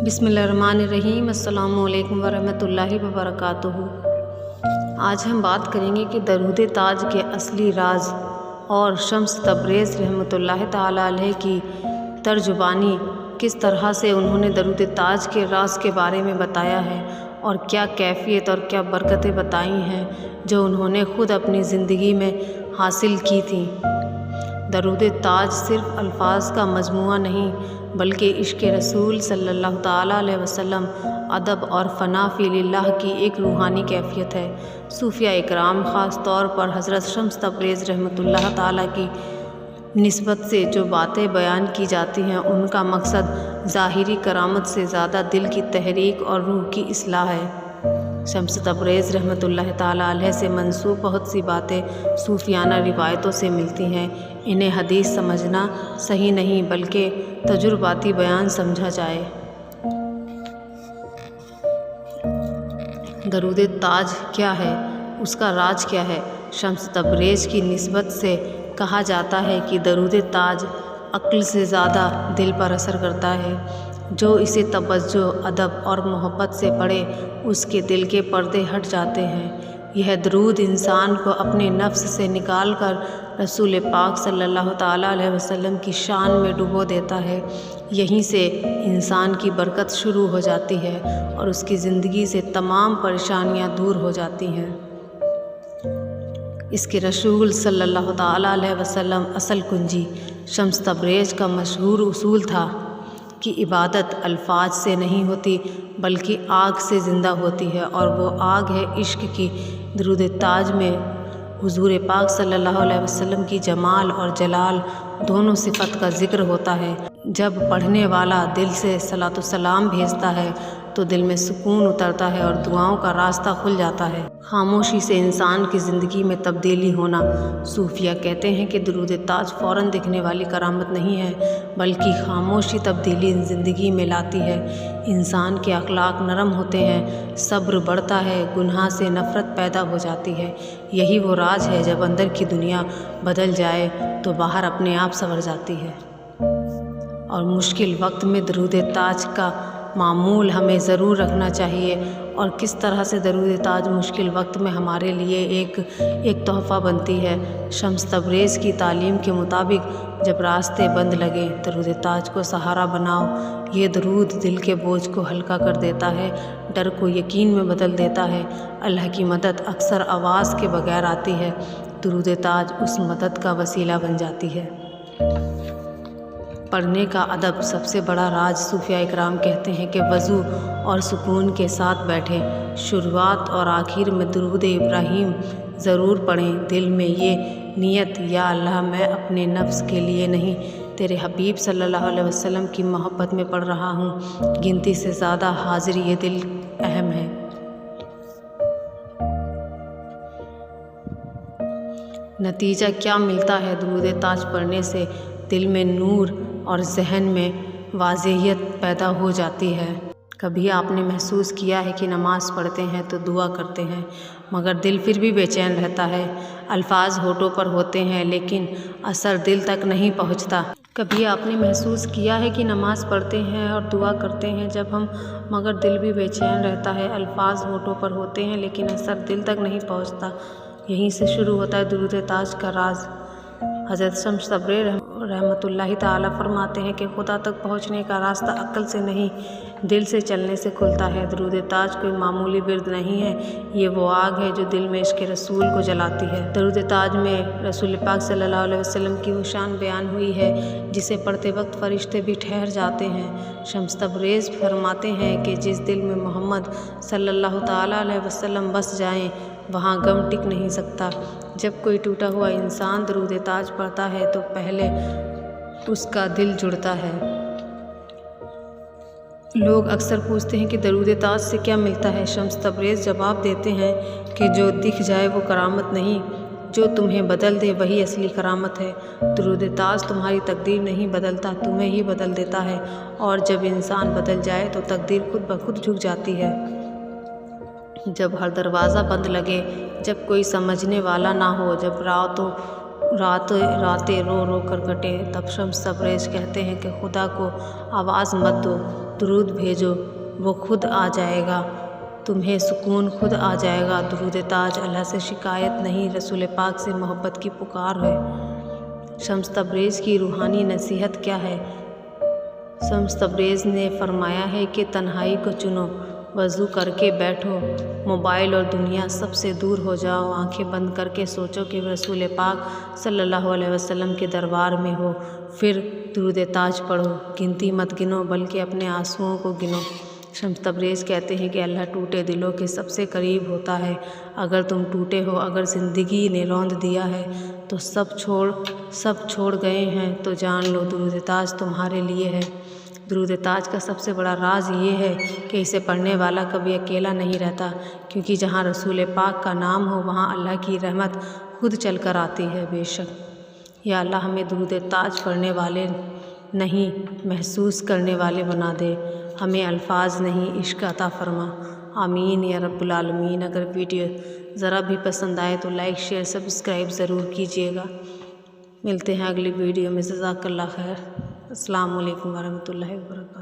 बिस्मिल्लाहिर्रहमानिर्रहीम। अस्सलामु अलैकुम वरहमतुल्लाहि वबरकातुहू। आज हम बात करेंगे कि दरूद ताज के असली राज और शम्स तबरेज़ रहमतुल्लाहि ताला अलैह की तर्जुबानी किस तरह से उन्होंने दरूद ताज के राज के बारे में बताया है और क्या कैफियत और क्या बरकतें बताई हैं जो उन्होंने ख़ुद अपनी ज़िंदगी में हासिल की थी। दरूद ताज सिर्फ़ अल्फाज का मजमूआ नहीं बल्कि इश्क़ रसूल सल्लल्लाहु ताला अलैहि वसल्लम, अदब और फ़ना फ़िलिल्लाह की एक रूहानी कैफियत है। सूफ़िया इकराम ख़ास तौर पर हज़रत शम्स तबरेज़ रहमतुल्लाह ताला की निस्बत से जो बातें बयान की जाती हैं उनका मकसद ज़ाहिरी करामत से ज़्यादा दिल की तहरीक और रूह की इस्लाह है। शम्स तबरेज़ रहमतुल्लाह ताला अलैह से मंसूब बहुत सी बातें सूफियाना रिवायतों से मिलती हैं। इन्हें हदीस समझना सही नहीं बल्कि तजुर्बाती बयान समझा जाए। दरूद ताज क्या है, उसका राज क्या है? शम्स तबरेज़ की निस्बत से कहा जाता है कि दरूद ताज अक्ल से ज़्यादा दिल पर असर करता है। जो इसे तवज्जो, अदब और मोहब्बत से पढ़े उसके दिल के पर्दे हट जाते हैं। यह दरूद इंसान को अपने नफ्स से निकाल कर रसूल पाक सल्लल्लाहु ताला अलैहि वसल्लम की शान में डुबो देता है। यहीं से इंसान की बरकत शुरू हो जाती है और उसकी ज़िंदगी से तमाम परेशानियां दूर हो जाती हैं। इसके रसूल सल्लल्लाहु ताला अलैहि वसल्लम असल कुंजी। शम्स तबरेज़ का मशहूर उसूल था कि इबादत अल्फाज से नहीं होती बल्कि आग से ज़िंदा होती है और वो आग है इश्क की। दरूद ताज में हुज़ूर पाक सल्लल्लाहु अलैहि वसल्लम की जमाल और जलाल दोनों सिफ़त का ज़िक्र होता है। जब पढ़ने वाला दिल से सलातो सलाम भेजता है तो दिल में सुकून उतरता है और दुआओं का रास्ता खुल जाता है। खामोशी से इंसान की ज़िंदगी में तब्दीली होना। सूफिया कहते हैं कि दरूद ताज फ़ौरन दिखने वाली करामत नहीं है बल्कि खामोशी तब्दीली ज़िंदगी में लाती है। इंसान के अखलाक नरम होते हैं, सब्र बढ़ता है, गुनाह से नफ़रत पैदा हो जाती है। यही वो राज है, जब अंदर की दुनिया बदल जाए तो बाहर अपने आप संवर जाती है। और मुश्किल वक्त में दरूद ताज का मामूल हमें ज़रूर रखना चाहिए। और किस तरह से दरूद ताज मुश्किल वक्त में हमारे लिए एक तोहफ़ा बनती है। शम्स तबरेज़ की तालीम के मुताबिक जब रास्ते बंद लगे दरूद ताज को सहारा बनाओ। ये दरूद दिल के बोझ को हल्का कर देता है, डर को यकीन में बदल देता है। अल्लाह की मदद अक्सर आवाज़ के बगैर आती है, दरूद ताज उस मदद का वसीला बन जाती है। पढ़ने का अदब सबसे बड़ा राज। सूफिया इकराम कहते हैं कि वज़ू और सुकून के साथ बैठें, शुरुआत और आखिर में दरूद इब्राहीम ज़रूर पढ़ें। दिल में ये नियत, या अल्लाह मैं अपने नफ्स के लिए नहीं तेरे हबीब सल्लल्लाहु अलैहि वसल्लम की मोहब्बत में पढ़ रहा हूँ। गिनती से ज़्यादा हाजिर ये दिल अहम है। नतीजा क्या मिलता है दरूद ताज पढ़ने से? दिल में नूर और जहन में वाज़ेहियत पैदा हो जाती है। कभी आपने महसूस किया है कि नमाज़ पढ़ते हैं तो दुआ करते हैं मगर दिल फिर भी बेचैन रहता है। अल्फाज होठों पर होते हैं लेकिन असर दिल तक नहीं पहुंचता। कभी आपने महसूस किया है कि नमाज़ पढ़ते हैं और दुआ करते हैं मगर दिल भी बेचैन रहता है। अल्फाज होठों पर होते हैं लेकिन असर दिल तक नहीं पहुंचता। यहीं से शुरू होता है दरूद ताज का राज। हज़रत शम्स तबरेज़ रहमतुल्लाहि ताला फरमाते हैं कि खुदा तक पहुँचने का रास्ता अक्ल से नहीं दिल से चलने से खुलता है। दरूद ताज कोई मामूली विर्द नहीं है, ये वो आग है जो दिल में इश्क़ रसूल को जलाती है। दरूद ताज में रसूल पाक सल्लल्लाहु अलैहि वसल्लम की वो शान बयान हुई है जिसे पढ़ते वक्त फ़रिश्ते भी ठहर जाते हैं। शम्स तबरेज़ फरमाते हैं कि जिस दिल में मोहम्मद सल्लल्लाहु ताला अलैहि वसल्लम बस जाएं वहाँ गम टिक नहीं सकता। जब कोई टूटा हुआ इंसान दरूद ताज पढ़ता है तो पहले उसका दिल जुड़ता है। लोग अक्सर पूछते हैं कि दरूद ताज से क्या मिलता है? शम्स तबरेज़ जवाब देते हैं कि जो दिख जाए वो करामत नहीं, जो तुम्हें बदल दे वही असली करामत है। दरूद ताज तुम्हारी तकदीर नहीं बदलता, तुम्हें ही बदल देता है। और जब इंसान बदल जाए तो तकदीर खुद ब खुद झुक जाती है। जब हर दरवाज़ा बंद लगे, जब कोई समझने वाला ना हो, जब रातों रातें रो रो कर कटे। तब शम्स तबरेज़ कहते हैं कि खुदा को आवाज़ मत दो, दुरूद भेजो, वो खुद आ जाएगा, तुम्हें सुकून खुद आ जाएगा। दुरूद ताज अल्लाह से शिकायत नहीं, रसूल पाक से मोहब्बत की पुकार है। शम्स तबरेज़ की रूहानी नसीहत क्या है? शम्स तबरेज़ ने फरमाया है कि तन्हाई को चुनो, वज़ू करके बैठो, मोबाइल और दुनिया सबसे दूर हो जाओ, आंखें बंद करके सोचो कि रसूल पाक सल्लल्लाहु अलैहि वसल्लम के दरबार में हो, फिर दुरूद ताज पढ़ो। गिनती मत गिनो बल्कि अपने आंसुओं को गिनो। शम्स तबरेज़ कहते हैं कि अल्लाह टूटे दिलों के सबसे करीब होता है। अगर तुम टूटे हो, अगर ज़िंदगी ने रौंद दिया है तो सब छोड़ गए हैं तो जान लो दुरूद ताज तुम्हारे लिए है। दुरूद ताज का सबसे बड़ा राज ये है कि इसे पढ़ने वाला कभी अकेला नहीं रहता, क्योंकि जहाँ रसूल पाक का नाम हो वहाँ अल्लाह की रहमत खुद चल कर आती है। बेशक या अल्लाह हमें दुरूद ताज पढ़ने वाले नहीं, महसूस करने वाले बना दे। हमें अल्फाज नहीं, इश्क अता फरमा। आमीन या रब्बुल आलमीन। अगर वीडियो ज़रा भी पसंद आए तो लाइक शेयर सब्सक्राइब ज़रूर कीजिएगा। मिलते हैं अगली वीडियो में। जज़ाकल्लाह खैर। अस्सलामु अलैकुम वरहमतुल्लाहि वबरकातुहू।